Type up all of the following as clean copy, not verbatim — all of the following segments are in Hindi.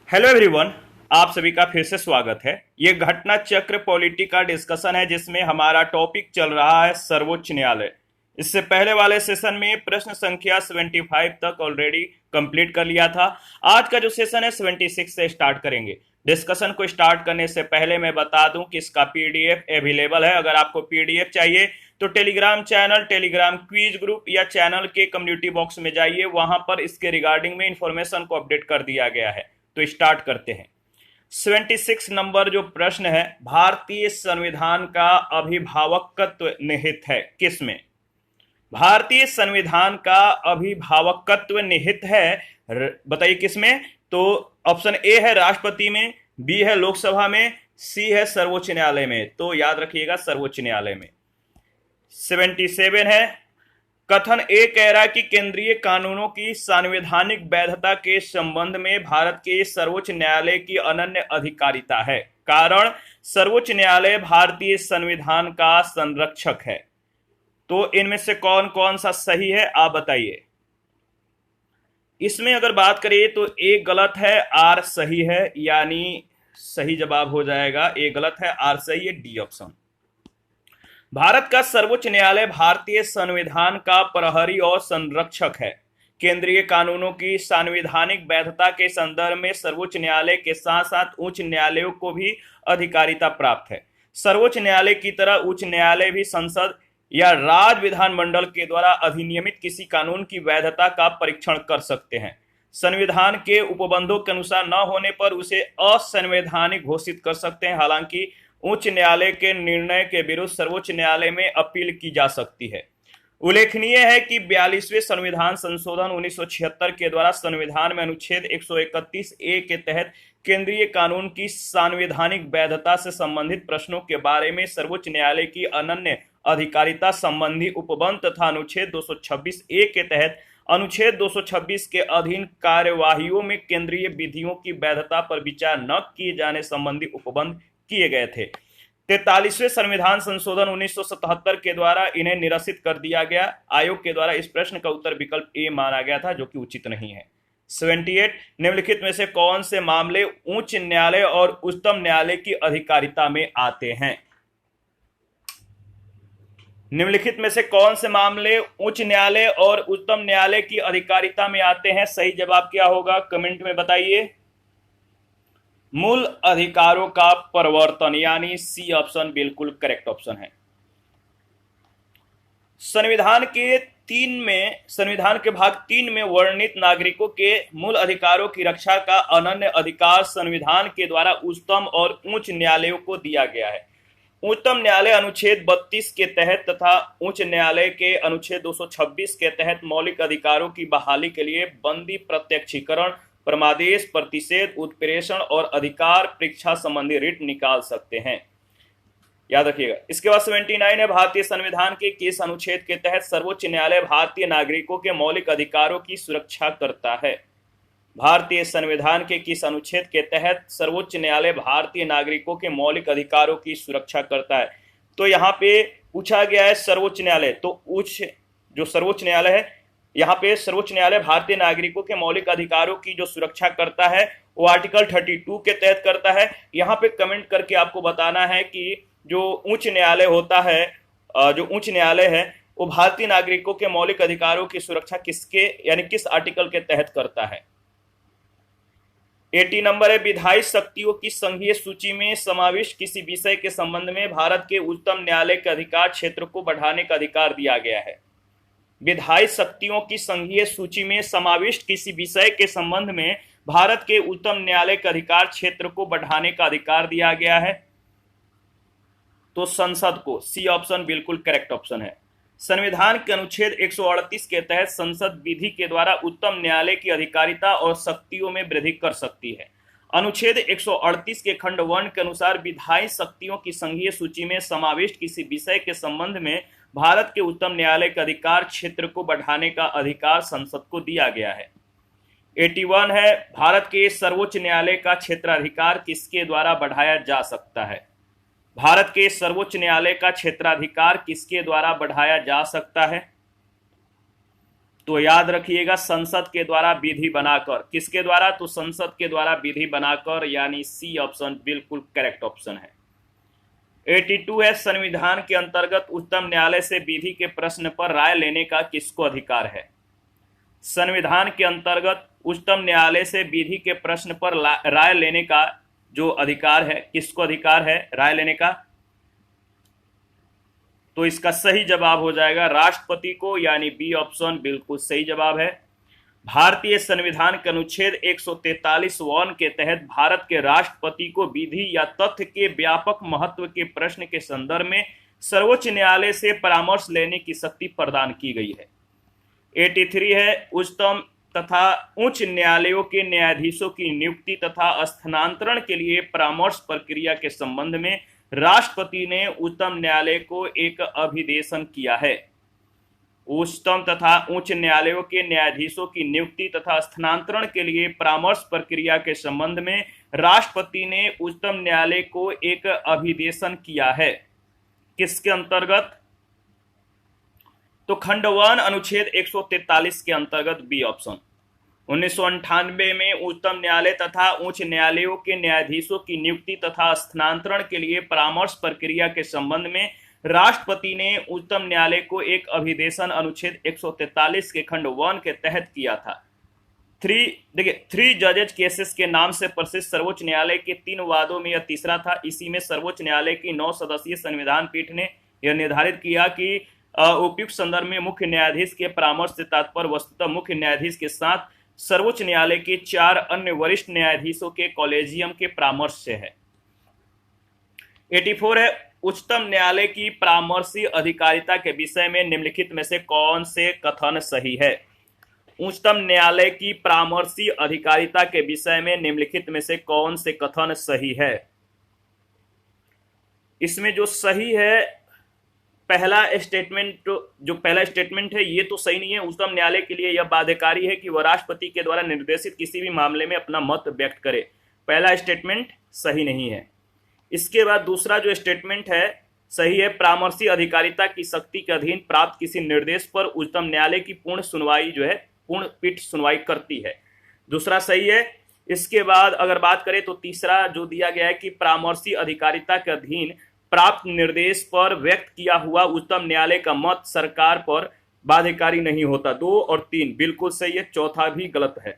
Hello everyone. आप सभी का फिर से स्वागत है। ये घटना चक्र पॉलिटी का डिस्कशन है जिसमें हमारा टॉपिक चल रहा है सर्वोच्च न्यायालय। इससे पहले वाले सेशन में प्रश्न संख्या 75 तक ऑलरेडी कंप्लीट कर लिया था। आज का जो सेशन है 76 से स्टार्ट करेंगे। डिस्कशन को स्टार्ट करने से पहले मैं बता दूं कि इसका पीडीएफ अवेलेबल है। अगर आपको पीडीएफ चाहिए तो Telegram channel, Telegram quiz group या चैनल के कम्युनिटी बॉक्स में जाइए, वहां पर इसके रिगार्डिंग में इंफॉर्मेशन को अपडेट कर दिया गया है। तो स्टार्ट करते हैं। 76 नंबर जो प्रश्न है, भारतीय संविधान का अभिभावकत्व निहित है किसमें? भारतीय संविधान का अभिभावकत्व निहित है, बताइए किसमें? तो ऑप्शन ए है राष्ट्रपति में, बी है लोकसभा में, सी है सर्वोच्च न्यायालय में। तो याद रखिएगा सर्वोच्च न्यायालय में। 77 है, कथन ए कह रहा है कि केंद्रीय कानूनों की संवैधानिक वैधता के संबंध में भारत के सर्वोच्च न्यायालय की अनन्य अधिकारिता है। कारण, सर्वोच्च न्यायालय भारतीय संविधान का संरक्षक है। तो इनमें से कौन कौन सा सही है आप बताइए। इसमें अगर बात करें तो ए गलत है, आर सही है, यानी सही जवाब हो जाएगा। ए गलत है, आर सही है, डी ऑप्शन। भारत का सर्वोच्च न्यायालय भारतीय संविधान का प्रहरी और संरक्षक है। केंद्रीय कानूनों की संवैधानिक वैधता के संदर्भ में सर्वोच्च न्यायालय के साथ साथ उच्च न्यायालयों को भी अधिकारिता प्राप्त है। सर्वोच्च न्यायालय की तरह उच्च न्यायालय भी संसद या राज्य विधानमंडल के द्वारा अधिनियमित किसी कानून की वैधता का परीक्षण कर सकते हैं। संविधान के उपबंधों के अनुसार न होने पर उसे असंवैधानिक घोषित कर सकते हैं। हालांकि उच्च न्यायालय के निर्णय के विरुद्ध सर्वोच्च न्यायालय में अपील की जा सकती है। उल्लेखनीय है कि 42वें संविधान संशोधन 1976 के द्वारा संविधान में अनुच्छेद 131 ए के तहत केंद्रीय कानून की संवैधानिक वैधता से संबंधित प्रश्नों के बारे में सर्वोच्च न्यायालय की अनन्य अधिकारिता संबंधी उपबंध तथा अनुच्छेद 226 ए के तहत अनुच्छेद 226 के अधीन कार्यवाहियों में केंद्रीय विधियों की वैधता पर विचार न किए जाने संबंधी उपबंध किए गए थे। 43वें संविधान संशोधन 1977 के द्वारा इन्हें निरसित कर दिया गया। आयोग के द्वारा इस प्रश्न का उत्तर विकल्प ए माना गया था, जो कि उचित नहीं है। 78, निम्नलिखित में से कौन से मामले उच्च न्यायालय और उच्चतम न्यायालय की अधिकारिता में आते हैं? निम्नलिखित में से कौन से मामले उच्च न्यायालय और उच्चतम न्यायालय की अधिकारिता में आते हैं? सही जवाब क्या होगा कमेंट में बताइए। मूल अधिकारों का परिवर्तन, यानी सी ऑप्शन बिल्कुल करेक्ट ऑप्शन है। संविधान के भाग 3 में वर्णित नागरिकों के मूल अधिकारों की रक्षा का अनन्य अधिकार संविधान के द्वारा उच्चतम और उच्च न्यायालयों को दिया गया है। उच्चतम न्यायालय अनुच्छेद 32 के तहत तथा उच्च न्यायालय के अनुच्छेद 226 के तहत मौलिक अधिकारों की बहाली के लिए बंदी, प्रत्यक्षीकरण, परमादेश, प्रतिषेध, उत्प्रेषण और अधिकार परीक्षा संबंधी रिट निकाल सकते हैं। याद रखिएगा। इसके बाद 79 है, भारतीय संविधान के किस अनुच्छेद के तहत सर्वोच्च न्यायालय भारतीय नागरिकों के मौलिक अधिकारों की सुरक्षा करता है? भारतीय संविधान के किस अनुच्छेद के तहत सर्वोच्च न्यायालय भारतीय नागरिकों के मौलिक अधिकारों की सुरक्षा करता है? तो यहाँ पे पूछा गया है सर्वोच्च न्यायालय, तो जो सर्वोच्च न्यायालय है, यहाँ पे सर्वोच्च न्यायालय भारतीय नागरिकों के मौलिक अधिकारों की जो सुरक्षा करता है वो आर्टिकल 32 के तहत करता है। यहाँ पे कमेंट करके आपको बताना है कि जो उच्च न्यायालय होता है, जो उच्च न्यायालय है वो भारतीय नागरिकों के मौलिक अधिकारों की सुरक्षा किसके यानी किस आर्टिकल के तहत करता है। 80 नंबर है, विधायी शक्तियों की संघीय सूची में समाविष्ट किसी विषय के संबंध में भारत के उच्चतम न्यायालय के अधिकार क्षेत्र को बढ़ाने का अधिकार दिया गया है। विधायी शक्तियों की संघीय सूची में समाविष्ट किसी विषय के संबंध में भारत के उच्चतम न्यायालय के अधिकार क्षेत्र को बढ़ाने का अधिकार दिया गया है। तो संसद को, सी ऑप्शन बिल्कुल करेक्ट ऑप्शन है। संविधान के अनुच्छेद 138 के तहत संसद विधि के द्वारा उच्चतम न्यायालय की अधिकारिता और शक्तियों में वृद्धि कर सकती है। अनुच्छेद 138 के खंड 1 के अनुसार विधायी शक्तियों की संघीय सूची में समाविष्ट किसी विषय के संबंध में भारत के उच्चतम न्यायालय के अधिकार क्षेत्र को बढ़ाने का अधिकार संसद को दिया गया है। 81 है, भारत के सर्वोच्च न्यायालय का क्षेत्राधिकार किसके द्वारा बढ़ाया जा सकता है? भारत के सर्वोच्च न्यायालय का क्षेत्राधिकार किसके द्वारा बढ़ाया जा सकता है? तो याद रखिएगा संसद के द्वारा विधि बनाकर। किसके द्वारा? तो संसद के द्वारा विधि बनाकर, यानी सी ऑप्शन बिल्कुल करेक्ट ऑप्शन है। 82 है, संविधान के अंतर्गत उच्चतम न्यायालय से विधि के प्रश्न पर राय लेने का किसको अधिकार है? संविधान के अंतर्गत उच्चतम न्यायालय से विधि के प्रश्न पर राय लेने का जो अधिकार है, किसको अधिकार है राय लेने का? तो इसका सही जवाब हो जाएगा राष्ट्रपति को, यानी बी ऑप्शन बिल्कुल सही जवाब है। भारतीय संविधान के अनुच्छेद 143(1) के तहत भारत के राष्ट्रपति को विधि या तथ्य के व्यापक महत्व के प्रश्न के संदर्भ में सर्वोच्च न्यायालय से परामर्श लेने की शक्ति प्रदान की गई है। 83 है, उच्चतम तथा उच्च न्यायालयों के न्यायाधीशों की नियुक्ति तथा स्थानांतरण के लिए परामर्श प्रक्रिया के संबंध में राष्ट्रपति ने उच्चतम न्यायालय को एक अभिदेशन किया है। उच्चतम तथा उच्च न्यायालयों के न्यायाधीशों की नियुक्ति तथा स्थानांतरण के लिए परामर्श प्रक्रिया के संबंध में राष्ट्रपति ने उच्चतम न्यायालय को एक अभिदेशन किया है। किसके अंतर्गत? तो खंड 1 अनुच्छेद 143 के अंतर्गत बी ऑप्शन। 1998 में उच्चतम न्यायालय तथा उच्च न्यायालयों के न्यायाधीशों की नियुक्ति तथा स्थानांतरण के लिए परामर्श प्रक्रिया के संबंध में राष्ट्रपति ने उच्चतम न्यायालय को एक अभिदेशन अनुच्छेद 143 के खंड 1 के तहत किया था। 3 जजेज केसेस के नाम से प्रसिद्ध सर्वोच्च न्यायालय के 3 वादों में यह तीसरा था। इसी में सर्वोच्च न्यायालय की 9 सदस्यीय संविधान पीठ ने यह निर्धारित किया कि उपयुक्त संदर्भ में मुख्य न्यायाधीश के परामर्श से तात्पर्य वस्तुतः मुख्य न्यायाधीश के साथ सर्वोच्च न्यायालय के 4 अन्य वरिष्ठ न्यायाधीशों के कॉलेजियम के परामर्श से है। 84 है, उच्चतम न्यायालय की परामर्शी अधिकारिता के विषय में निम्नलिखित में से कौन से कथन सही है? उच्चतम न्यायालय की परामर्शी अधिकारिता के विषय में निम्नलिखित में से कौन से कथन सही है? इसमें जो सही है, पहला स्टेटमेंट है ये तो सही नहीं है। उच्चतम न्यायालय के लिए यह बाध्यकारी है कि वह राष्ट्रपति के द्वारा निर्देशित किसी भी मामले में अपना मत व्यक्त करे। पहला स्टेटमेंट सही नहीं है। इसके बाद दूसरा जो स्टेटमेंट है सही है, परामर्शी अधिकारिता की शक्ति के अधीन प्राप्त किसी निर्देश पर उच्चतम न्यायालय की पूर्ण सुनवाई जो है पूर्ण पीठ सुनवाई करती है। दूसरा सही है। इसके बाद अगर बात करें तो तीसरा जो दिया गया है कि परामर्शी अधिकारिता के अधीन प्राप्त निर्देश पर व्यक्त किया हुआ उच्चतम न्यायालय का मत सरकार पर बाध्यकारी नहीं होता। 2 और 3 बिल्कुल सही है, चौथा भी गलत है।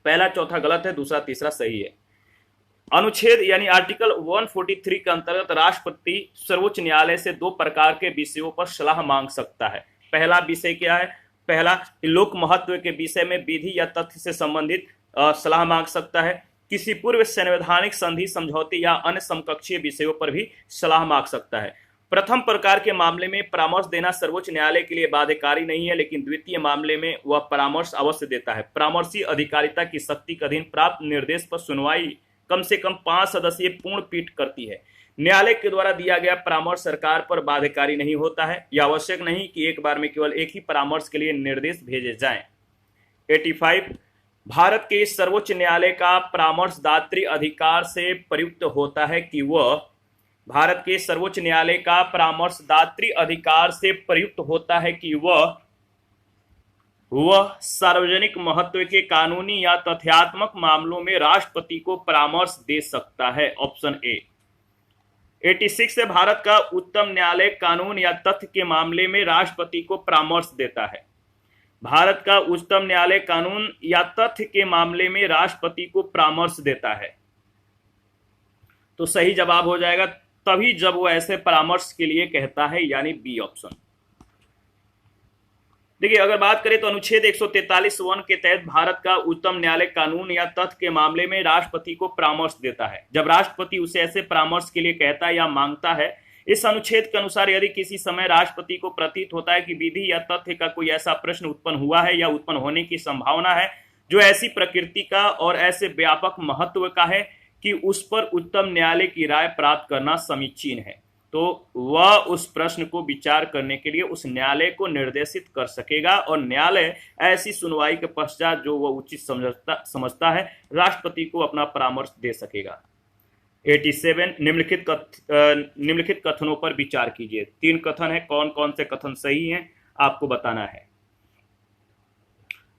पहला चौथा गलत है, दूसरा तीसरा सही है। अनुच्छेद यानी आर्टिकल 143 के अंतर्गत राष्ट्रपति सर्वोच्च न्यायालय से 2 प्रकार के विषयों पर सलाह मांग सकता है। पहला विषय क्या है? पहला, लोक महत्व के विषय में विधि या तथ्य से संबंधित सलाह मांग सकता है। किसी पूर्व संवैधानिक संधि समझौते या अन्य समकक्षीय विषयों पर भी सलाह मांग सकता है। प्रथम प्रकार के मामले में परामर्श देना सर्वोच्च न्यायालय के लिए बाध्यकारी नहीं है, लेकिन द्वितीय मामले में वह परामर्श अवश्य देता है। परामर्शी अधिकारिता की शक्ति के अधीन प्राप्त निर्देश पर सुनवाई कम से कम 5 सदस्यीय पूर्ण पीठ करती है। न्यायालय के द्वारा दिया गया परामर्श सरकार पर बाध्यकारी नहीं होता है। यह आवश्यक नहीं कि एक बार में केवल एक ही परामर्श के लिए निर्देश भेजे जाएं। 85 भारत के सर्वोच्च न्यायालय का परामर्शदात्री अधिकार से प्रयुक्त होता है कि वह भारत के सर्वोच्च न्यायालय का परामर्शदात्री अधिकार से प्रयुक्त होता है कि वह सार्वजनिक महत्व के कानूनी या तथ्यात्मक मामलों में राष्ट्रपति को परामर्श दे सकता है। Option A. 86 से भारत का उच्चतम न्यायालय कानून या तथ्य के मामले में राष्ट्रपति को परामर्श देता है। भारत का उच्चतम न्यायालय कानून या तथ्य के मामले में राष्ट्रपति को परामर्श देता है। तो सही जवाब हो जाएगा तभी जब वो ऐसे परामर्श के लिए कहता है, यानी बी ऑप्शन। देखिए अगर बात करें तो अनुच्छेद 143(1) के तहत भारत का उच्चतम न्यायालय कानून या तथ्य के मामले में राष्ट्रपति को परामर्श देता है। जब राष्ट्रपति उसे ऐसे परामर्श के लिए कहता है या मांगता है, इस अनुच्छेद के अनुसार यदि किसी समय राष्ट्रपति को प्रतीत होता है कि विधि या तथ्य का कोई ऐसा प्रश्न उत्पन्न हुआ है या उत्पन्न होने की संभावना है जो ऐसी प्रकृति का और ऐसे व्यापक महत्व का है कि उस पर उच्चतम न्यायालय की राय प्राप्त करना समीचीन है, तो वह उस प्रश्न को विचार करने के लिए उस न्यायालय को निर्देशित कर सकेगा और न्यायालय ऐसी सुनवाई के पश्चात जो वह उचित समझता है राष्ट्रपति को अपना परामर्श दे सकेगा। 87 निम्नलिखित कथनों पर विचार कीजिए। 3 कथन है, कौन कौन से कथन सही हैं आपको बताना है।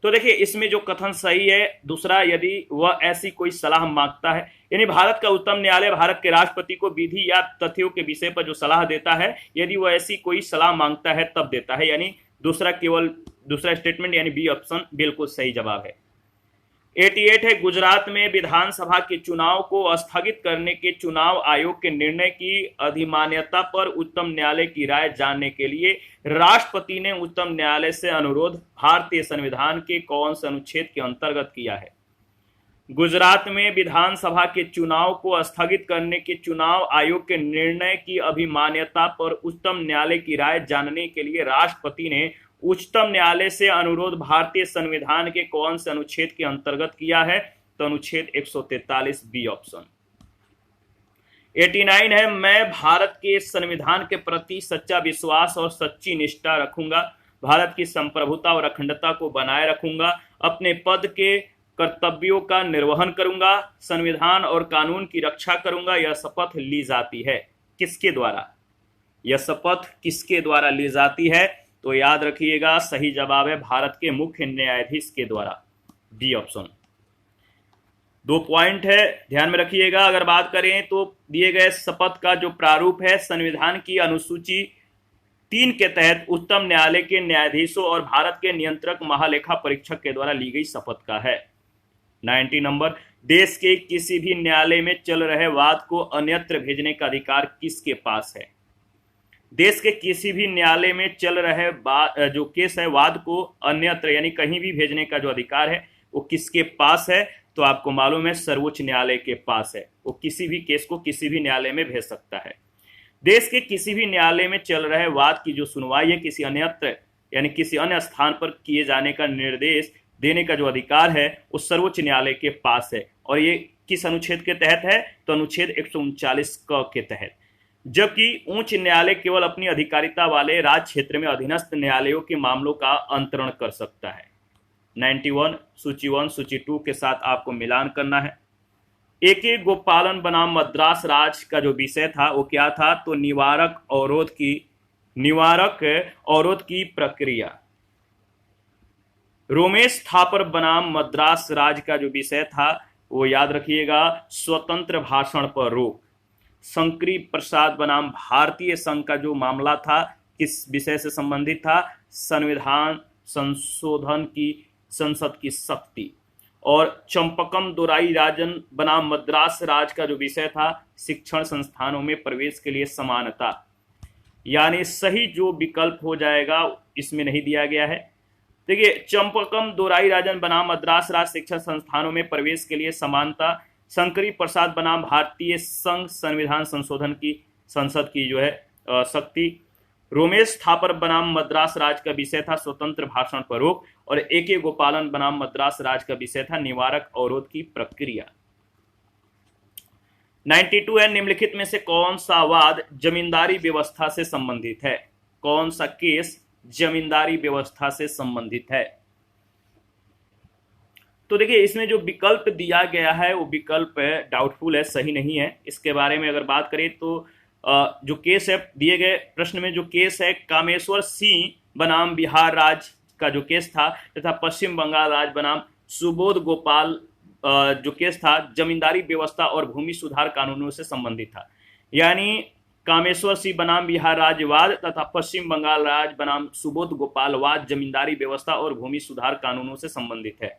तो देखिए इसमें जो कथन सही है दूसरा, यदि वह ऐसी कोई सलाह मांगता है, यानी भारत का उच्चतम न्यायालय भारत के राष्ट्रपति को विधि या तथ्यों के विषय पर जो सलाह देता है, यदि वह ऐसी कोई सलाह मांगता है तब देता है, यानी दूसरा स्टेटमेंट यानी बी ऑप्शन बिल्कुल सही जवाब है। 88 है, गुजरात में विधानसभा के चुनाव को स्थगित करने के चुनाव आयोग के निर्णय की अधिमान्यता पर उच्चतम न्यायालय की राय जानने के लिए राष्ट्रपति ने उच्चतम न्यायालय से अनुरोध भारतीय संविधान के कौन से अनुच्छेद के अंतर्गत किया है? गुजरात में विधानसभा के चुनाव को स्थगित करने के चुनाव आयोग के निर्णय की अभिमान्यता पर उच्चतम न्यायालय की राय जानने के लिए राष्ट्रपति ने उच्चतम न्यायालय से अनुरोध भारतीय संविधान के कौन से अनुच्छेद के अंतर्गत किया है? तो अनुच्छेद 143 बी ऑप्शन। 89 है, मैं भारत के संविधान के प्रति सच्चा विश्वास और सच्ची निष्ठा रखूंगा, भारत की संप्रभुता और अखंडता को बनाए रखूंगा, अपने पद के कर्तव्यों का निर्वहन करूंगा, संविधान और कानून की रक्षा करूंगा। यह शपथ ली जाती है किसके द्वारा? यह शपथ किसके द्वारा ली जाती है? तो याद रखिएगा सही जवाब है भारत के मुख्य न्यायाधीश के द्वारा, डी ऑप्शन। 2 पॉइंट है, ध्यान में रखिएगा। अगर बात करें तो दिए गए शपथ का जो प्रारूप है संविधान की अनुसूची 3 के तहत उच्चतम न्यायालय के न्यायाधीशों और भारत के नियंत्रक महालेखा परीक्षक के द्वारा ली गई शपथ का है। 90 नंबर, देश के किसी भी न्यायालय में चल रहे वाद को अन्यत्र भेजने का अधिकार किसके पास है? देश के किसी भी न्यायालय में चल रहे जो केस है वाद को अन्यत्र यानी कहीं भी भेजने का जो अधिकार है वो किसके पास है? तो आपको मालूम है सर्वोच्च न्यायालय के पास है। वो किसी भी केस को किसी भी न्यायालय में भेज सकता है। देश के किसी भी न्यायालय में चल रहे वाद की जो सुनवाई है किसी अन्यत्र यानी किसी अन्य स्थान पर किए जाने का निर्देश देने का जो अधिकार है वो सर्वोच्च न्यायालय के पास है। और ये किस अनुच्छेद के तहत है? तो अनुच्छेद 139 क के तहत। जबकि उच्च न्यायालय केवल अपनी अधिकारिता वाले राज्य क्षेत्र में अधीनस्थ न्यायालयों के मामलों का अंतरण कर सकता है। 91 सूची 1 सूची 2 के साथ आपको मिलान करना है। AK गोपालन बनाम मद्रास राज्य का जो विषय था वो क्या था? तो निवारक अवरोध की प्रक्रिया। रोमेश थापर बनाम मद्रास राज्य का जो विषय था वो याद रखिएगा स्वतंत्र भाषण पर रोक। शंकरी प्रसाद बनाम भारतीय संघ का जो मामला था किस विषय से संबंधित था? संविधान संशोधन की संसद की शक्ति। और चंपकम दोराई राजन बनाम मद्रास राज्य का जो विषय था शिक्षण संस्थानों में प्रवेश के लिए समानता। यानी सही जो विकल्प हो जाएगा इसमें नहीं दिया गया है। देखिए चंपकम दोराई राजन बनाम मद्रास राज्य शिक्षण संस्थानों में प्रवेश के लिए समानता। शंकरी प्रसाद बनाम भारतीय संघ संविधान संशोधन की संसद की जो है शक्ति। रोमेश थापर बनाम मद्रास राज्य का विषय था स्वतंत्र भाषण पर रोक। और AK गोपालन बनाम मद्रास राज्य का विषय था निवारक अवरोध की प्रक्रिया। 92 है, निम्नलिखित में से कौन सा वाद जमींदारी व्यवस्था से संबंधित है? कौन सा केस जमींदारी व्यवस्था से संबंधित है? तो देखिए इसमें जो विकल्प दिया गया है वो विकल्प डाउटफुल है, सही नहीं है। इसके बारे में अगर बात करें तो जो केस है दिए गए प्रश्न में जो केस है कामेश्वर सिंह बनाम बिहार राज्य का जो केस था तथा पश्चिम बंगाल राज्य बनाम सुबोध गोपाल जो केस था जमींदारी व्यवस्था और भूमि सुधार कानूनों से संबंधित था। यानी कामेश्वर सिंह बनाम बिहार राज्यवाद तथा पश्चिम बंगाल राज्य बनाम सुबोध गोपाल वाद जमींदारी व्यवस्था और भूमि सुधार कानूनों से संबंधित है,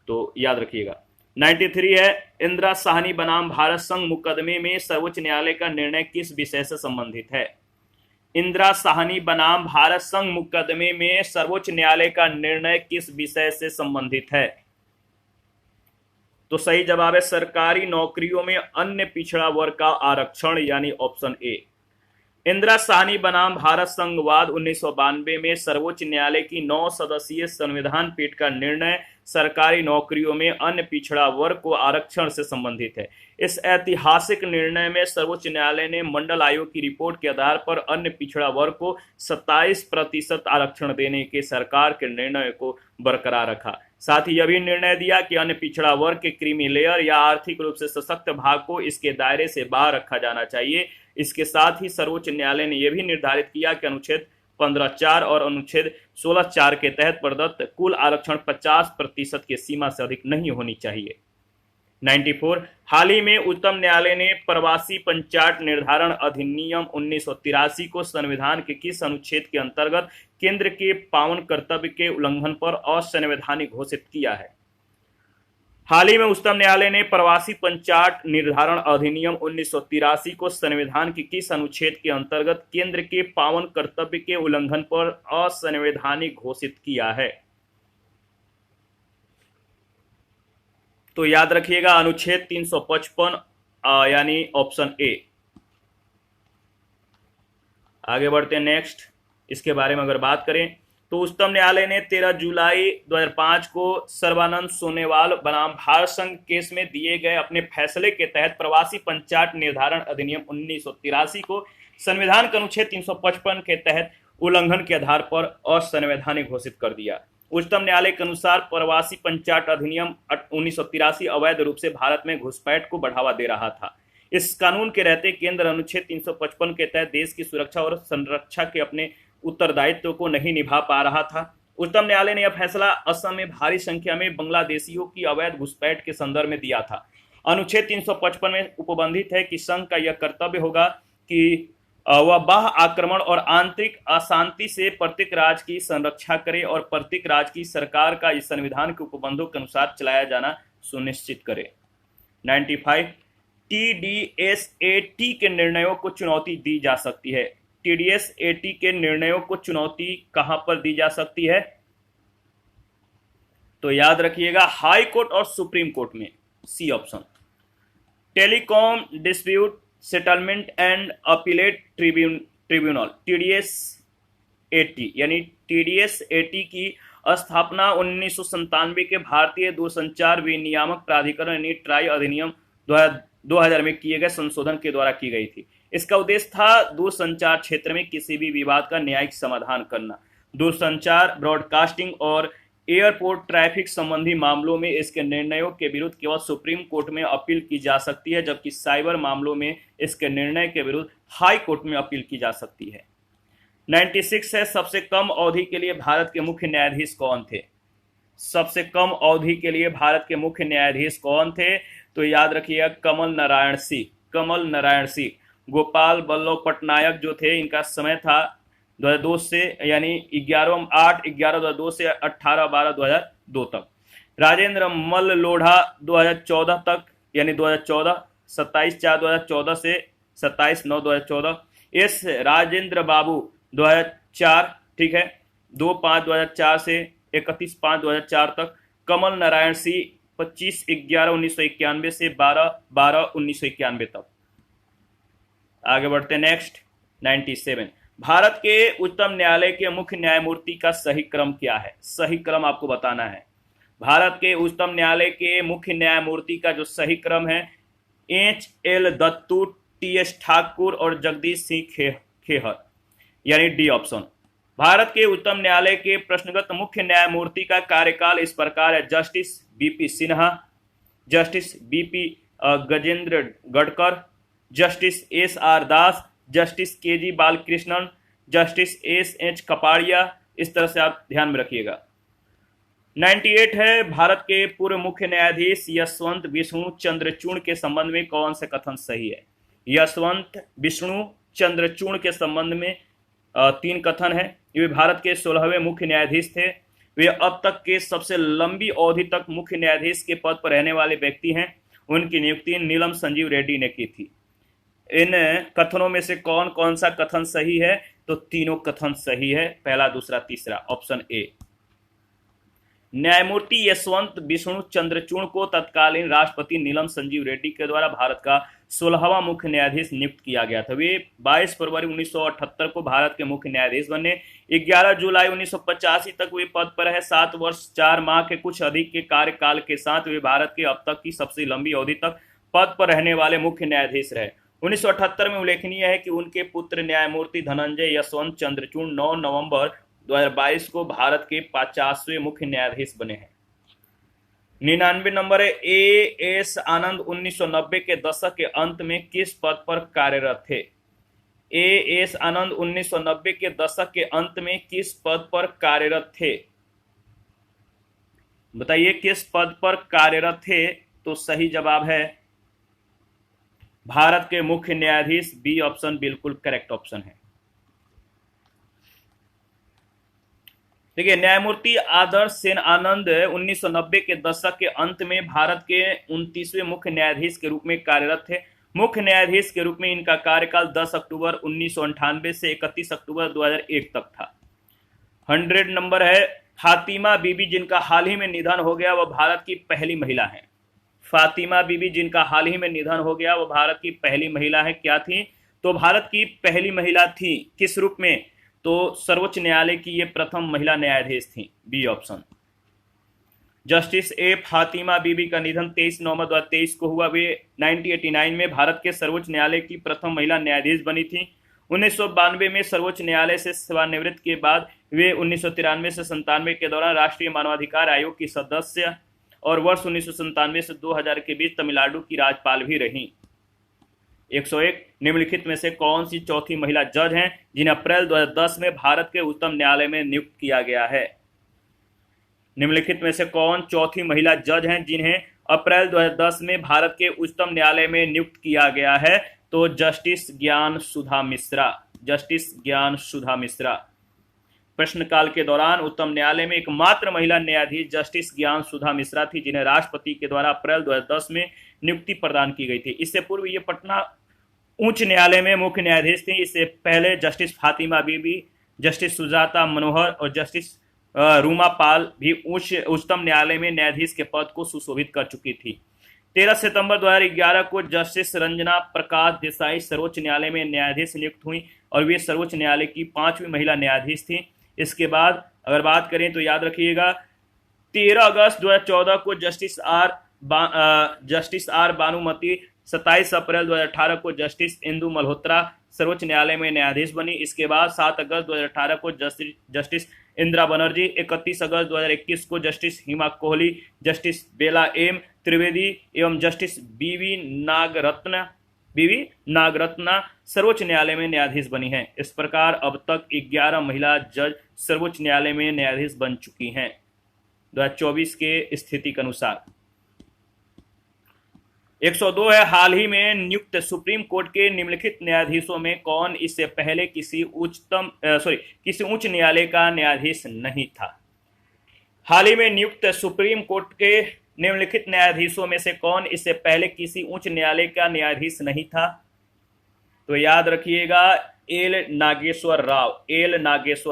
तो याद रखिएगा। 93 है, इंदिरा साहनी बनाम भारत संघ मुकदमे में सर्वोच्च न्यायालय का निर्णय किस विषय से संबंधित है? इंदिरा साहनी बनाम भारत संघ मुकदमे में सर्वोच्च न्यायालय का निर्णय किस विषय से संबंधित है? तो सही जवाब है सरकारी नौकरियों में अन्य पिछड़ा वर्ग का आरक्षण, यानी ऑप्शन ए। इंदिरा साहनी बनाम भारत संघ वाद 1992 में सर्वोच्च न्यायालय की 9 सदस्यीय संविधान पीठ का निर्णय सरकारी नौकरियों में अन्य पिछड़ा वर्ग को आरक्षण से संबंधित है। इस ऐतिहासिक निर्णय में सर्वोच्च न्यायालय ने मंडल आयोग की रिपोर्ट के आधार पर अन्य पिछड़ा वर्ग को 27% आरक्षण देने के सरकार के निर्णय को बरकरार रखा। साथ ही यह भी निर्णय दिया कि अन्य पिछड़ा वर्ग के क्रीमी लेयर या आर्थिक रूप से सशक्त भाग को इसके दायरे से बाहर रखा जाना चाहिए। इसके साथ ही सर्वोच्च न्यायालय ने यह भी निर्धारित किया कि अनुच्छेद 15(4) और अनुच्छेद 16(4) के तहत प्रदत्त कुल आरक्षण 50% की सीमा से अधिक नहीं होनी चाहिए। 94 हाल ही में उच्चतम न्यायालय ने प्रवासी पंचायत निर्धारण अधिनियम 1983 को संविधान के किस अनुच्छेद के अंतर्गत केंद्र के पावन कर्तव्य के उल्लंघन पर असंवैधानिक घोषित किया है? हाल ही में उच्चतम न्यायालय ने प्रवासी पंचायत निर्धारण अधिनियम 1983 को संविधान के किस अनुच्छेद के अंतर्गत केंद्र के पावन कर्तव्य के उल्लंघन पर असंवैधानिक घोषित किया है? तो याद रखिएगा अनुच्छेद 355 यानी ऑप्शन ए। आगे बढ़ते हैं नेक्स्ट। इसके बारे में अगर बात करें तो उच्चतम न्यायालय ने 13 जुलाई 2005 को सर्बानंद सोनोवाल बनाम भारत संघ केस में दिए गए अपने फैसले के तहत प्रवासी पंचायत निर्धारण अधिनियम 1983 को संविधान के अनुच्छेद 355 के तहत उल्लंघन के आधार पर असंवैधानिक घोषित कर दिया। उच्चतम न्यायालय के अनुसार प्रवासी पंचायत अधिनियम 1983 अवैध रूप से भारत में घुसपैठ को बढ़ावा दे रहा था। इस कानून के रहते केंद्र अनुच्छेद 355 के तहत देश की सुरक्षा और संरक्षा के अपने उत्तरदायित्व को नहीं निभा पा रहा था। उच्चतम न्यायालय ने यह फैसला असम में भारी संख्या में बांग्लादेशियों की अवैध घुसपैठ के संदर्भ में दिया था। अनुच्छेद 355 में उपबंधित है कि संघ का यह कर्तव्य होगा कि वह बाह्य आक्रमण और आंतरिक अशांति से प्रत्येक राज्य की संरक्षा करे और प्रत्येक राज्य की सरकार का इस संविधान के उपबंधों के अनुसार चलाया जाना सुनिश्चित करे। 95 TDSAT के निर्णयों को चुनौती दी जा सकती है। TDSAT के निर्णयों को चुनौती कहां पर दी जा सकती है? तो याद रखिएगा हाई कोर्ट और सुप्रीम कोर्ट में, C option. Telecom dispute settlement and appellate tribunal TDSAT यानी TDSAT की स्थापना 1997 के भारतीय दूरसंचार विनियामक प्राधिकरण यानी ट्राई अधिनियम 2000 में किए गए संशोधन के द्वारा की गई थी। इसका उद्देश्य था दूरसंचार क्षेत्र में किसी भी विवाद का न्यायिक समाधान करना। दूरसंचार, ब्रॉडकास्टिंग और एयरपोर्ट ट्रैफिक संबंधी मामलों में इसके निर्णयों के विरुद्ध केवल सुप्रीम कोर्ट में अपील की जा सकती है, जबकि साइबर मामलों में इसके निर्णय के विरुद्ध हाई कोर्ट में अपील की जा सकती है। 96 है सबसे कम अवधि के लिए भारत के मुख्य न्यायाधीश कौन थे? सबसे कम अवधि के लिए भारत के मुख्य न्यायाधीश कौन थे? तो याद रखिएगा कमल नारायण सिंह। कमल नारायण सिंह। गोपाल बल्लभ पटनायक जो थे इनका समय था 2002 से यानी 8/11/2002 से 18/12/2002 तक। राजेंद्र मल्ल लोढ़ा 2014 तक यानी 2014, 27/4/2014 से 27/9/2014। एस राजेंद्र बाबू 2004, ठीक है, 2/5/2004 से 31/5/2004 तक। कमल नारायण सिंह 25/11/1991 से 12/12/1991 तक। आगे बढ़ते नेक्स्ट। 97 भारत के उच्चतम न्यायालय के मुख्य न्यायमूर्ति का सही क्रम क्या है? सही क्रम आपको बताना है। भारत के उच्चतम न्यायालय के मुख्य न्यायमूर्ति का जो सही क्रम है HL दत्तू, TS ठाकुर और जगदीश सिंह खेहर यानी डी ऑप्शन। भारत के उच्चतम न्यायालय के प्रश्नगत मुख्य न्यायमूर्ति का कार्यकाल इस प्रकार है: justice BP Sinha, justice BP Gajendragadkar, justice SR Das, justice KG Balakrishnan, justice SH Kapadia. इस तरह से आप ध्यान में रखिएगा। 98 है भारत के पूर्व मुख्य न्यायाधीश यशवंत विष्णु चंद्रचूड़ के संबंध में कौन से कथन सही है? यशवंत विष्णु चंद्रचूड़ के संबंध में 3 कथन है। वे भारत के 16वें मुख्य न्यायाधीश थे। वे अब तक के सबसे लंबी अवधि तक मुख्य न्यायाधीश के पद पर रहने वाले व्यक्ति हैं। उनकी नियुक्ति नीलम संजीव रेड्डी ने की थी। इन कथनों में से कौन कौन सा कथन सही है? तो तीनों कथन सही है, पहला, दूसरा, तीसरा, ऑप्शन ए। न्यायमूर्ति यशवंत विष्णु चंद्रचूड़ को तत्कालीन राष्ट्रपति नीलम संजीव रेड्डी के द्वारा भारत का 16वां मुख्य न्यायाधीश नियुक्त किया गया था। वे 22 फरवरी 1978 को भारत के मुख्य न्यायाधीश बने। 11 जुलाई 1985 तक वे पद पर है। 7 वर्ष 4 माह के कुछ अधिक के कार्यकाल के साथ वे भारत के अब तक की सबसे लंबी अवधि तक पद पर रहने वाले मुख्य न्यायाधीश रहे। 1978 में उल्लेखनीय है कि उनके पुत्र न्यायमूर्ति धनंजय यशवंत चंद्रचूड़ 9 नवंबर 2022 को भारत के 50वें मुख्य न्यायाधीश बने हैं। 99 नंबर है AS आनंद 1990 के दशक के अंत में किस पद पर कार्यरत थे? ए एस आनंद 1990 के दशक के अंत में किस पद पर कार्यरत थे? बताइए किस पद पर कार्यरत थे? तो सही जवाब है भारत के मुख्य न्यायाधीश। बी ऑप्शन बिल्कुल करेक्ट ऑप्शन है। देखिए, न्यायमूर्ति आदर्श सेन आनंद 1990 के दशक के अंत में भारत के 29वें मुख्य न्यायाधीश के रूप में कार्यरत थे। मुख्य न्यायाधीश के रूप में इनका कार्यकाल 10 अक्टूबर 1998 से 31 अक्टूबर 2001 तक था। 100 नंबर है। फातिमा बीबी जिनका हाल ही में निधन हो गया, वह भारत की पहली महिला है। फातिमा बीबी जिनका हाल ही में निधन हो गया, वह भारत की पहली महिला है। क्या थी? तो भारत की पहली महिला थी। किस रूप में? तो सर्वोच्च न्यायालय की ये प्रथम महिला न्यायाधीश थी। B option. Justice A Fathima Beevi का निधन 23 नवंबर 2023 को हुआ। वे 1989 में भारत के सर्वोच्च न्यायालय की प्रथम महिला न्यायाधीश बनी थी। 1992 में सर्वोच्च न्यायालय से सेवानिवृत्त के बाद वे 1993 से 97 के दौरान राष्ट्रीय मानवाधिकार आयोग की सदस्य और वर्ष 1997 से 2000 के बीच तमिलनाडु की राज्यपाल भी रहीं। 101 निम्नलिखित में से कौन सी चौथी महिला जज हैं जिन्हें अप्रैल 2010 में भारत के उच्चतम न्यायालय में नियुक्त किया गया है? निम्नलिखित में से कौन चौथी महिला जज हैं जिन्हें अप्रैल 2010 में भारत के उच्चतम न्यायालय में नियुक्त किया गया है? तो जस्टिस ज्ञान सुधा मिश्रा। जस्टिस ज्ञान सुधा मिश्रा। प्रश्नकाल के दौरान उच्चतम न्यायालय में एकमात्र महिला न्यायाधीश जस्टिस ज्ञान सुधा मिश्रा थी, जिन्हें राष्ट्रपति के द्वारा अप्रैल 2010 में नियुक्ति प्रदान की गई थी। इससे पूर्व ये पटना उच्च न्यायालय में मुख्य न्यायाधीश थी। इससे पहले जस्टिस फातिमा बीबी, जस्टिस सुजाता मनोहर और जस्टिस रूमा पाल भी उच्चतम न्यायालय में न्यायाधीश के पद को सुशोभित कर चुकी थी। 13 सितंबर 2011 को जस्टिस रंजना प्रकाश देसाई सर्वोच्च न्यायालय में न्यायाधीश नियुक्त हुई और वे सर्वोच्च न्यायालय की 5वीं महिला न्यायाधीश थी। इसके बाद अगर बात करें तो याद रखिएगा 13 अगस्त 2014 को जस्टिस आर बानुमती, 27 अप्रैल 2018 को जस्टिस इंदु मल्होत्रा सर्वोच्च न्यायालय में न्यायाधीश बनी। इसके बाद 7 अगस्त 2018 को जस्टिस इंदिरा बनर्जी, 31 अगस्त 2021 को जस्टिस हिमा कोहली, जस्टिस बेला एम त्रिवेदी एवं जस्टिस बीवी नागरत्ना सर्वोच्च न्यायालय में न्यायाधीश बनी हैं। इस प्रकार अब तक 11 महिला जज सर्वोच्च न्यायालय में न्यायाधीश बन चुकी हैं 2024 के स्थिति के अनुसार। 102 है। हाल ही में नियुक्त सुप्रीम कोर्ट के निम्नलिखित न्यायाधीशों में कौन इससे पहले किसी उच्च न्यायालय का न्यायाधीश नहीं था? हाल ही में नियुक्त सुप्रीम कोर्ट के निम्नलिखित न्यायाधीशों में से कौन इससे पहले किसी उच्च न्यायालय का न्यायाधीश नहीं था? तो याद रखिएगा L Nageswara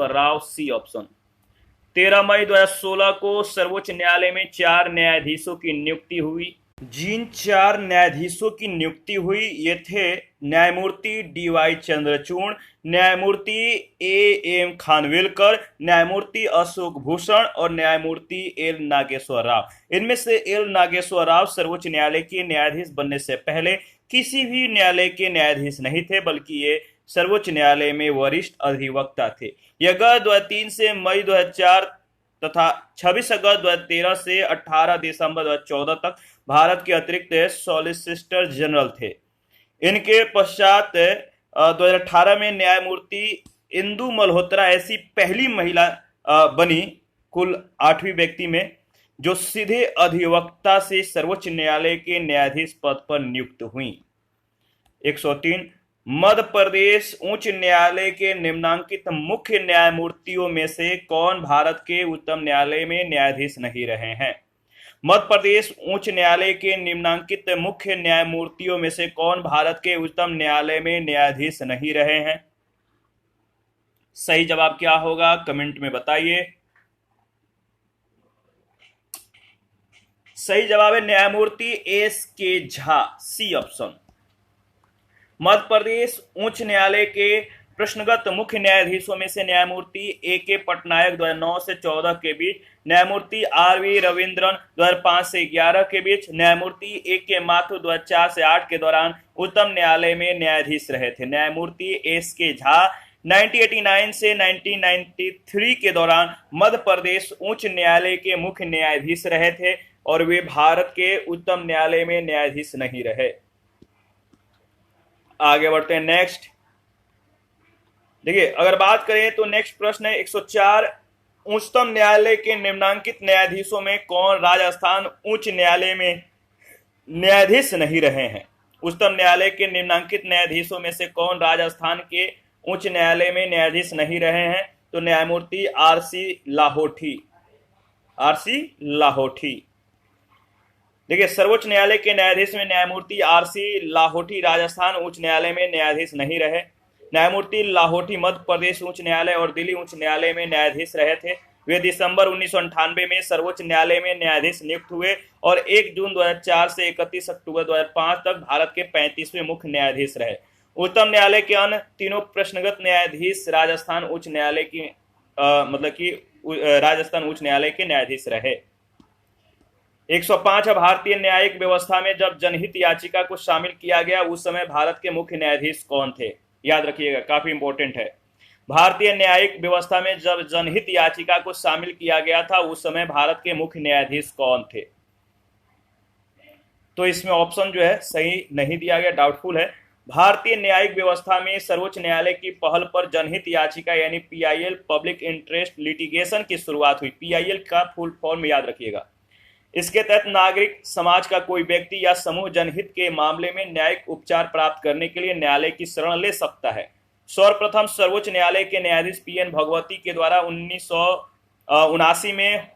Rao. C option. 13 मई 2016 को सर्वोच्च न्यायालय में 4 न्यायाधीशों की नियुक्ति हुई। जिन 4 न्यायाधीशों की नियुक्ति हुई ये थे न्यायमूर्ति डी.वाई. चंद्रचूड़, न्यायमूर्ति ए.एम. खानविलकर, न्यायमूर्ति अशोक भूषण और न्यायमूर्ति एल नागेश्वर राव। इनमें से एल नागेश्वर राव सर्वोच्च न्यायालय के न्यायाधीश बनने से पहले किसी भी न्यायालय के न्यायाधीश नहीं थे, बल्कि ये सर्वोच्च न्यायालय में वरिष्ठ अधिवक्ता थे। यह गत 2003 से मई 2004 तथा 26 अगस्त 2013 से 18 दिसंबर 2014 तक भारत के अतिरिक्त सॉलिसिटर जनरल थे। इनके पश्चात 2018 में न्यायमूर्ति इंदु मल्होत्रा ऐसी पहली महिला बनी कुल 8वीं व्यक्ति में जो सीधे अधिवक्ता से सर्वोच्च न्यायालय के न्यायाधीश पद पर नियुक्त हुई। 103 मध्य प्रदेश उच्च न्यायालय के निम्नांकित मुख्य न्यायमूर्तियों में से कौन भारत के उच्चतम न्यायालय में न्यायाधीश नहीं रहे हैं? मध्य प्रदेश उच्च न्यायालय के निम्नांकित मुख्य न्यायमूर्तियों में से कौन भारत के उच्चतम न्यायालय में न्यायाधीश नहीं रहे हैं? सही जवाब क्या होगा कमेंट में बताइए। सही जवाब है न्यायमूर्ति S K. Jha. C option. Madhya Pradesh उच्च न्यायालय के प्रश्नगत मुख्य न्यायाधीशों में से न्यायमूर्ति ए.के. पटनायक 2009 से 14 के बीच, न्यायमूर्ति आर.वी. रविंद्रन 2005 से 11 के बीच, न्यायमूर्ति ए.के. माथुर 2004 से 8 के दौरान उच्चतम न्यायालय में न्यायाधीश रहे थे। न्यायमूर्ति एस.के. झा 1989 से 1993 के दौरान मध्य प्रदेश उच्च न्यायालय के मुख्य न्यायाधीश रहे थे और वे भारत के उच्चतम न्यायालय में न्यायाधीश नहीं रहे। आगे बढ़ते हैं नेक्स्ट। देखिए अगर बात करें तो नेक्स्ट प्रश्न है 104, उच्चतम न्यायालय के निम्नांकित न्यायाधीशों में कौन राजस्थान उच्च न्यायालय में न्यायाधीश नहीं रहे हैं? उच्चतम न्यायालय के निम्नांकित न्यायाधीशों में से कौन राजस्थान के उच्च न्यायालय में न्यायाधीश नहीं रहे हैं? तो न्यायमूर्ति आरसी लाहोठी। आरसी लाहोठी। देखिए सर्वोच्च न्यायालय के न्यायाधीश में न्यायमूर्ति आरसी लाहोठी राजस्थान उच्च न्यायालय में न्यायाधीश नहीं रहे। न्यायमूर्ति लाहोठी मध्य प्रदेश उच्च न्यायालय और दिल्ली उच्च न्यायालय में न्यायाधीश रहे थे। वे दिसंबर 1998 में सर्वोच्च न्यायालय में न्यायाधीश नियुक्त हुए और 1 जून 2004 से 31 अक्टूबर 2005 तक भारत के 35वें मुख्य न्यायाधीश रहे। उच्चतम न्यायालय के अन्य तीनों प्रश्नगत न्यायाधीश राजस्थान उच्च न्यायालय की राजस्थान उच्च न्यायालय के न्यायाधीश रहे। 105 भारतीय न्यायिक व्यवस्था में जब जनहित याचिका को शामिल किया गया उस समय भारत के मुख्य न्यायाधीश कौन थे? याद रखिएगा, काफी इंपॉर्टेंट है। भारतीय न्यायिक व्यवस्था में जब जनहित याचिका को शामिल किया गया था उस समय भारत के मुख्य न्यायाधीश कौन थे? तो इसमें ऑप्शन जो है सही नहीं दिया गया, डाउटफुल है। भारतीय न्यायिक व्यवस्था में सर्वोच्च न्यायालय की पहल पर जनहित याचिका यानी पीआईएल पब्लिक इंटरेस्ट लिटिगेशन की शुरुआत हुई। पीआईएल का फुल फॉर्म याद रखिएगा। इसके तहत नागरिक समाज का कोई व्यक्ति या समूह जनहित के मामले में न्यायिक उपचार प्राप्त करने के लिए न्यायालय की शरण ले सकता है। सर्वप्रथम सर्वोच्च न्यायालय के न्यायाधीश पीएन भगवती के द्वारा 1979 में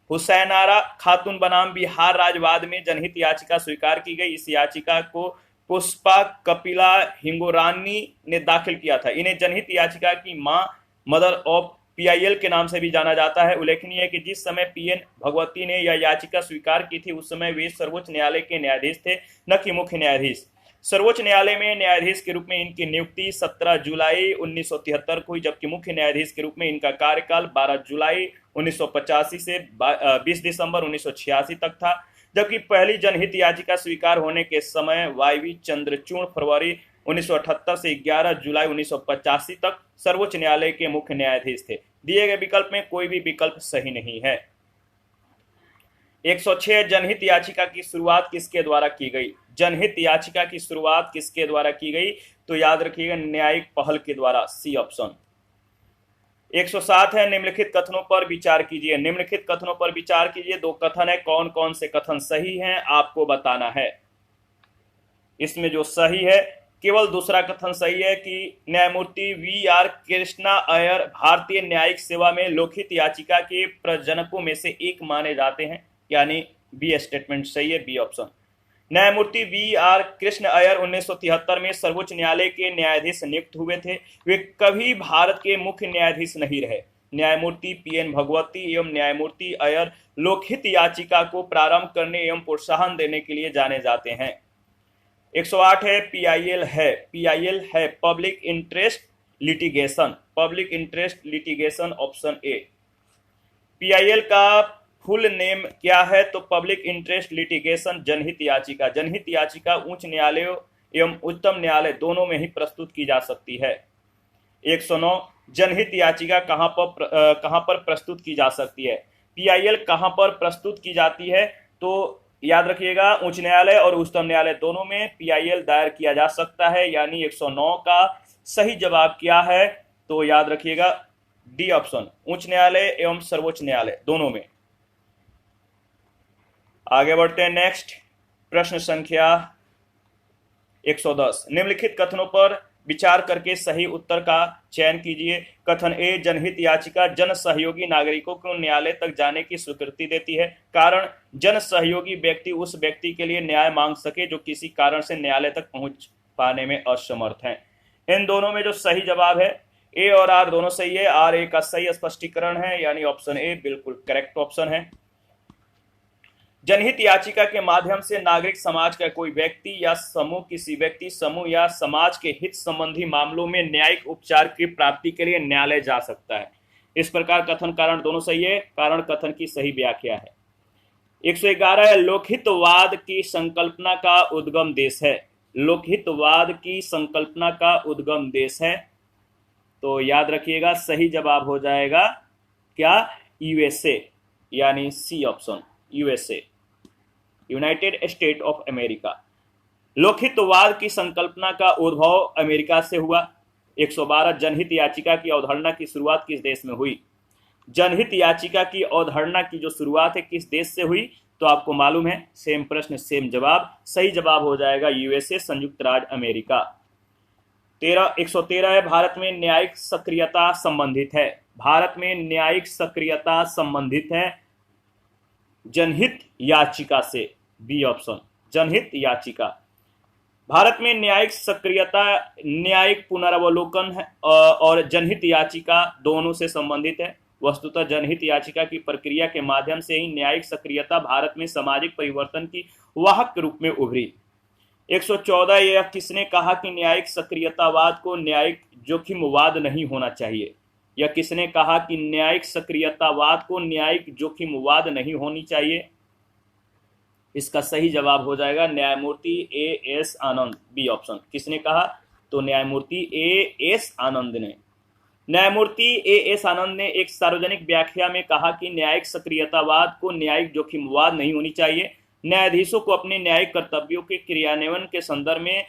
हुसैनारा खातून बनाम बिहार राज्यवाद में जनहित याचिका स्वीकार की गई। इस याचिका को पुष्पा कपिला हिंगोरानी ने दाखिल किया था। इन्हें जनहित याचिका की मां, मदर ऑफ पीआईएल के नाम से भी जाना जाता है। उल्लेखनीय है कि जिस समय पीएन भगवती ने यह याचिका स्वीकार की थी उस समय वे सर्वोच्च न्यायालय के न्यायाधीश थे, न कि मुख्य न्यायाधीश। सर्वोच्च न्यायालय में न्यायाधीश के रूप में इनकी नियुक्ति 17 जुलाई 1973 को हुई, जबकि मुख्य न्यायाधीश के रूप में इनका कार्यकाल 12 जुलाई 1985 से 20 दिसंबर 1986 तक था। जबकि पहली जनहित याचिका स्वीकार होने के समय वाईवी चंद्रचूड़ फरवरी 1978 से 11 जुलाई 1985 तक सर्वोच्च न्यायालय के मुख्य न्यायाधीश थे। दिए गए विकल्प में कोई भी विकल्प सही नहीं है। 106 जनहित याचिका की शुरुआत किसके द्वारा की गई? जनहित याचिका की शुरुआत किसके द्वारा की गई? तो याद रखिएगा न्यायिक पहल के द्वारा, सी ऑप्शन। 107 है निम्नलिखित कथनों पर विचार कीजिए। निम्नलिखित कथनों पर विचार कीजिए। 2 कथन है, कौन कौन से कथन सही हैं आपको बताना है। इसमें जो सही है केवल दूसरा कथन सही है कि न्यायमूर्ति वी.आर. कृष्णा अय्यर भारतीय न्यायिक सेवा में लोकहित याचिका के प्रजनकों में से एक माने जाते हैं, यानी बी स्टेटमेंट सही है, बी ऑप्शन। न्यायमूर्ति वी.आर. कृष्ण अय्यर 1973 में सर्वोच्च न्यायालय के न्यायाधीश नियुक्त हुए थे। वे कभी भारत के मुख्य न्यायाधीश नहीं रहे। न्यायमूर्ति पीएन भगवती एवं न्यायमूर्ति अय्यर लोकहित याचिका को प्रारंभ करने एवं प्रोत्साहन देने के लिए जाने जाते हैं। 108 है पीआईएल है public interest litigation. Public interest litigation option A. PIL का फुल नेम क्या है? तो पब्लिक इंटरेस्ट लिटिगेशन जनहित याचिका। जनहित याचिका उच्च न्यायालय एवं उच्चतम न्यायालय दोनों में ही प्रस्तुत की जा सकती है। 109 जनहित याचिका कहां पर प्रस्तुत की जा सकती है? पीआईएल कहां पर प्रस्तुत की जाती है? तो याद रखिएगा उच्च न्यायालय और उच्चतम न्यायालय दोनों में पीआईएल दायर किया जा सकता है, यानी 109 का सही जवाब क्या है? तो याद रखिएगा डी ऑप्शन, उच्च न्यायालय एवं सर्वोच्च न्यायालय दोनों में। आगे बढ़ते हैं नेक्स्ट प्रश्न संख्या 110। निम्नलिखित कथनों पर विचार करके सही उत्तर का चयन कीजिए। कथन ए, जनहित याचिका जन सहयोगी नागरिकों को न्यायालय तक जाने की स्वीकृति देती है। कारण, जन सहयोगी व्यक्ति उस व्यक्ति के लिए न्याय मांग सके जो किसी कारण से न्यायालय तक पहुंच पाने में असमर्थ है। इन दोनों में जो सही जवाब है, ए और आर दोनों सही है। आर ए का सही स्पष्टीकरण है, यानी ऑप्शन ए बिल्कुल करेक्ट ऑप्शन है। जनहित याचिका के माध्यम से नागरिक समाज का कोई व्यक्ति या समूह किसी व्यक्ति समूह या समाज के हित संबंधी मामलों में न्यायिक उपचार की प्राप्ति के लिए न्यायालय जा सकता है। इस प्रकार कथन कारण दोनों सही है। कारण कथन की सही व्याख्या है। 111 है लोकहितवाद की संकल्पना का उद्गम देश है। लोकहितवाद की संकल्पना का उद्गम देश है। तो याद रखिएगा सही जवाब हो जाएगा क्या? यूएसए, यानी C option, USA, United State of America. लोकहितवाद की संकल्पना का उद्भव अमेरिका से हुआ। 112 जनहित याचिका की अवधारणा की शुरुआत किस देश में हुई? जनहित याचिका की अवधारणा की जो शुरुआत है किस देश से हुई? तो आपको मालूम है, सेम प्रश्न सेम जवाब। सही जवाब हो जाएगा यूएसए, संयुक्त राज्य अमेरिका। 113 है, भारत में न्यायिक सक्रियता संबंधित है। भारत में न्यायिक सक्रियता संबंधित है जनहित याचिका से। बी ऑप्शन, जनहित याचिका। भारत में न्यायिक सक्रियता न्यायिक पुनरावलोकन है और जनहित याचिका दोनों से संबंधित है। वस्तुतः जनहित याचिका की प्रक्रिया के माध्यम से ही न्यायिक सक्रियता भारत में सामाजिक परिवर्तन की वाहक के रूप में उभरी। 114, यह किसने कहा कि न्यायिक सक्रियतावाद को न्यायिक जोखिमवाद नहीं होना चाहिए? यह किसने कहा कि न्यायिक सक्रियतावाद को न्यायिक जोखिमवाद नहीं होनी चाहिए? इसका सही जवाब हो जाएगा न्यायमूर्ति A S Anand. B option. किसने कहा? तो न्यायमूर्ति ए एस आनंद ने। न्यायमूर्ति ए एस आनंद ने एक सार्वजनिक व्याख्या में कहा कि न्यायिक सक्रियतावाद को न्यायिक जोखिमवाद नहीं होनी चाहिए। न्यायाधीशों को अपने न्यायिक कर्तव्यों के क्रियान्वयन के संदर्भ में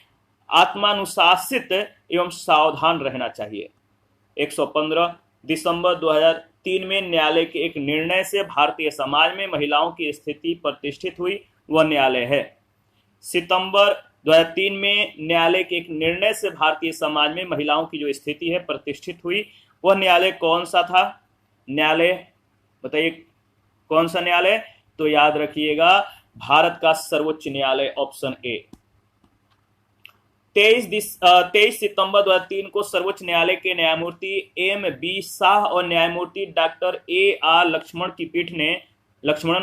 आत्मानुशासित एवं सावधान रहना चाहिए। 115, दिसंबर 2003 में न्यायालय के एक निर्णय से भारतीय समाज में महिलाओं की स्थिति प्रतिष्ठित हुई, वह न्यायालय है। सितंबर 2003 में न्यायालय के एक निर्णय से भारतीय समाज में महिलाओं की जो स्थिति है प्रतिष्ठित हुई, वह न्यायालय कौन सा था? न्यायालय बताइए कौन सा न्यायालय? तो याद रखिएगा भारत का सर्वोच्च न्यायालय, ऑप्शन ए। 23 सितंबर 2003 को सर्वोच्च न्यायालय के न्यायमूर्ति एम बी शाह और न्यायमूर्ति डॉक्टर ए आर लक्ष्मणन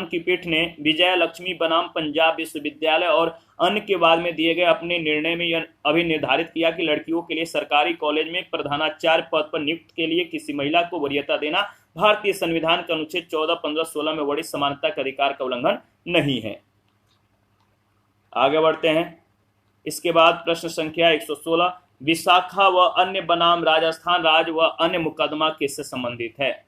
की पीठ ने विजय लक्ष्मी बनाम पंजाब विश्वविद्यालय और अन्य के बाद में दिए गए अपने निर्णय में यह अभी निर्धारित किया कि लड़कियों के लिए सरकारी कॉलेज में प्रधानाचार्य पद पर नियुक्त के लिए किसी महिला को वरीयता देना भारतीय संविधान के अनुच्छेद 14, 15, 16 में वर्णित समानता के अधिकार का उल्लंघन नहीं है। आगे बढ़ते हैं। इसके बाद प्रश्न संख्या 116, विशाखा व अन्य बनाम राजस्थान राज्य व अन्य मुकदमा किससे संबंधित है?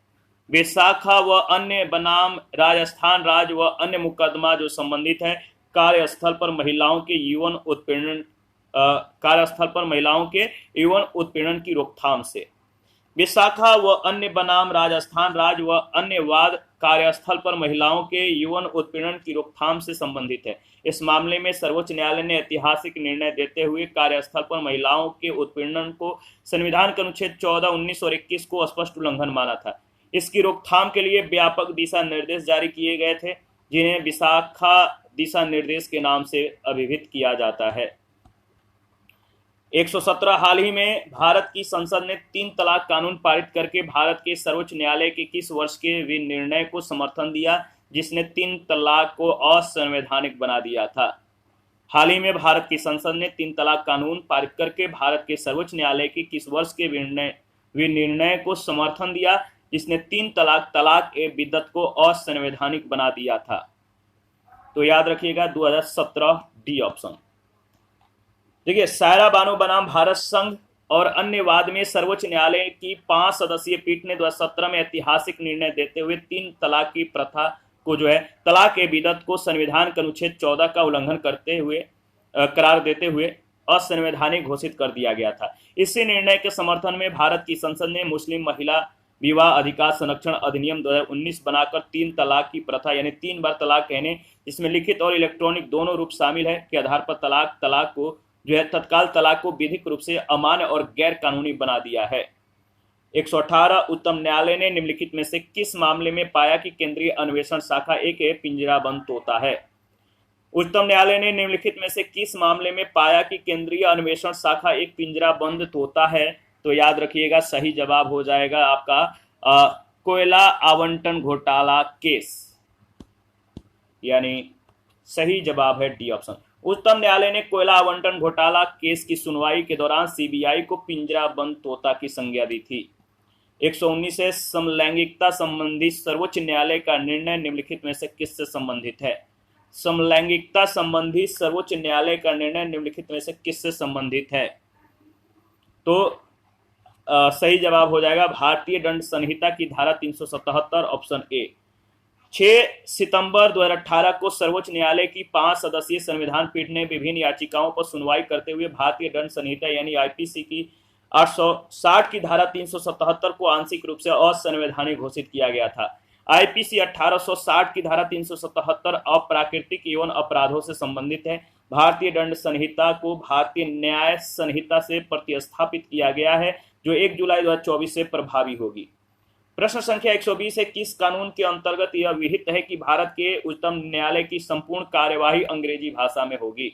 विशाखा व अन्य बनाम राजस्थान राज्य व अन्य मुकदमा जो संबंधित है कार्यस्थल पर महिलाओं के यौन उत्पीड़न की रोकथाम से। विशाखा व अन्य बनाम राजस्थान राज्य व अन्य वाद कार्यस्थल पर महिलाओं के यौन उत्पीड़न की रोकथाम से संबंधित है। इस मामले में सर्वोच्च न्यायालय ने ऐतिहासिक निर्णय देते हुए कार्यस्थल पर महिलाओं के उत्पीड़न को संविधान के अनुच्छेद 14, 19 और 21 को स्पष्ट उल्लंघन माना था। इसकी रोकथाम के लिए व्यापक दिशा निर्देश जारी किए गए थे, जिन्हें विशाखा दिशा निर्देश के नाम से अभिहित किया जाता है। 117, हाल ही में भारत की संसद ने 3 तलाक कानून पारित करके भारत के सर्वोच्च न्यायालय के किस वर्ष के विनिर्णय को समर्थन दिया जिसने 3 तलाक को असंवैधानिक बना दिया था? हाल ही में भारत की संसद ने 3 तलाक कानून पारित करके भारत के सर्वोच्च न्यायालय के किस वर्ष के विनिर्णय को समर्थन दिया जिसने 3 तलाक ए बिद्दत को असंवैधानिक बना दिया था? तो याद रखिएगा 2017, डी ऑप्शन। देखिए, सायरा बानो बनाम भारत संघ और अन्य वाद में सर्वोच्च न्यायालय की 5 सदस्यीय पीठ ने 2017 में ऐतिहासिक निर्णय देते हुए 3 तलाक की प्रथा को जो है तलाक ए बिद्दत को संविधान के अनुच्छेद 14 का उल्लंघन करते हुए करार देते हुए असंवैधानिक घोषित कर दिया गया था। इसी निर्णय के समर्थन में भारत की संसद ने मुस्लिम महिला विवाह अधिकार संरक्षण अधिनियम 2019 बनाकर 3 तलाक की प्रथा यानी 3 बार तलाक कहने, जिसमें लिखित और इलेक्ट्रॉनिक दोनों रूप शामिल है, के आधार पर तलाक को जो है तत्काल तलाक को विधिक रूप से अमान्य और गैर कानूनी बना दिया है। 118, उच्चतम न्यायालय ने निम्नलिखित में से किस मामले में पाया कि केंद्रीय अन्वेषण शाखा एक पिंजराबंद तोता है? उच्चतम न्यायालय ने निम्नलिखित में से किस मामले में पाया कि केंद्रीय अन्वेषण शाखा एक पिंजराबंद तोता है? तो याद रखिएगा सही जवाब हो जाएगा आपका कोयला आवंटन घोटाला केस, यानी सही जवाब है डी ऑप्शन। उच्चतम न्यायालय ने कोयला आवंटन घोटाला केस की सुनवाई के दौरान सीबीआई को पिंजराबंद तोता की संज्ञा दी थी। 119 है, समलैंगिकता संबंधी सर्वोच्च न्यायालय का निर्णय निम्नलिखित में से किससे संबंधित है? समलैंगिकता संबंधी सर्वोच्च न्यायालय का निर्णय निम्नलिखित में से किससे संबंधित है? तो सही जवाब हो जाएगा भारतीय दंड संहिता की धारा 377, ऑप्शन ए। 6 सितंबर 2018 को सर्वोच्च न्यायालय की 5 सदस्यीय संविधान पीठ ने विभिन्न याचिकाओं पर सुनवाई करते हुए भारतीय दंड संहिता यानी आईपीसी की 1860 की धारा 377 को आंशिक रूप से असंवैधानिक घोषित किया गया था। आईपीसी 1860 की धारा 377 अप्राकृतिक एवं अपराधों से संबंधित है। भारतीय दंड संहिता को भारतीय न्याय संहिता से प्रतिस्थापित किया गया है, जो 1 जुलाई 2024 से प्रभावी होगी। प्रश्न संख्या 120 है, किस कानून के अंतर्गत यह विहित है कि भारत के उच्चतम न्यायालय की संपूर्ण कार्यवाही अंग्रेजी भाषा में होगी?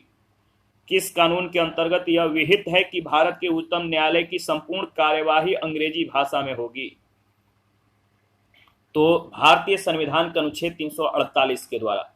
किस कानून के अंतर्गत यह विहित है कि भारत के उच्चतम न्यायालय की संपूर्ण कार्यवाही अंग्रेजी भाषा में होगी? तो भारतीय संविधान के अनुच्छेद 348 के द्वारा।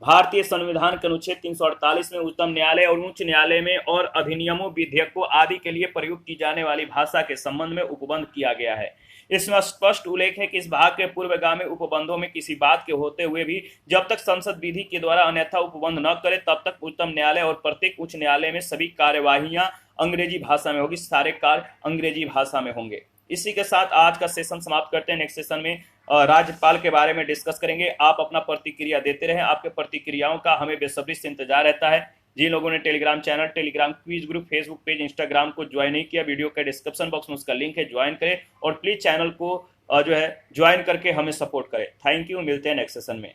भारतीय संविधान के अनुच्छेद 348 में उच्चतम न्यायालय और उच्च न्यायालय में और अधिनियमों, विधेयकों आदि के लिए प्रयुक्त की जाने वाली भाषा के संबंध में उपबंध किया गया है। इसमें स्पष्ट उल्लेख है कि इस भाग के पूर्वगामी उपबंधों में किसी बात के होते हुए भी जब तक संसद विधि के द्वारा अन्यथा उपबंध न करे तब तक उच्चतम न्यायालय और प्रत्येक उच्च न्यायालय में सभी कार्यवाहियां अंग्रेजी भाषा में होगी, सारे कार्य अंग्रेजी भाषा में होंगे। इसी के साथ आज का सेशन समाप्त करते हैं। नेक्स्ट सेशन में राज्यपाल के बारे में डिस्कस करेंगे। आप अपना प्रतिक्रिया देते रहें, आपके प्रतिक्रियाओं का हमें बेसब्री से इंतजार रहता है। जिन लोगों ने Telegram channel, Telegram quiz group, Facebook page, Instagram को ज्वाइन नहीं किया, वीडियो के डिस्क्रिप्शन बॉक्स में उसका लिंक है, ज्वाइन करें और प्लीज चैनल को जो है ज्वाइन करके हमें सपोर्ट करें। थैंक यू, मिलते हैं नेक्स्ट सेशन में।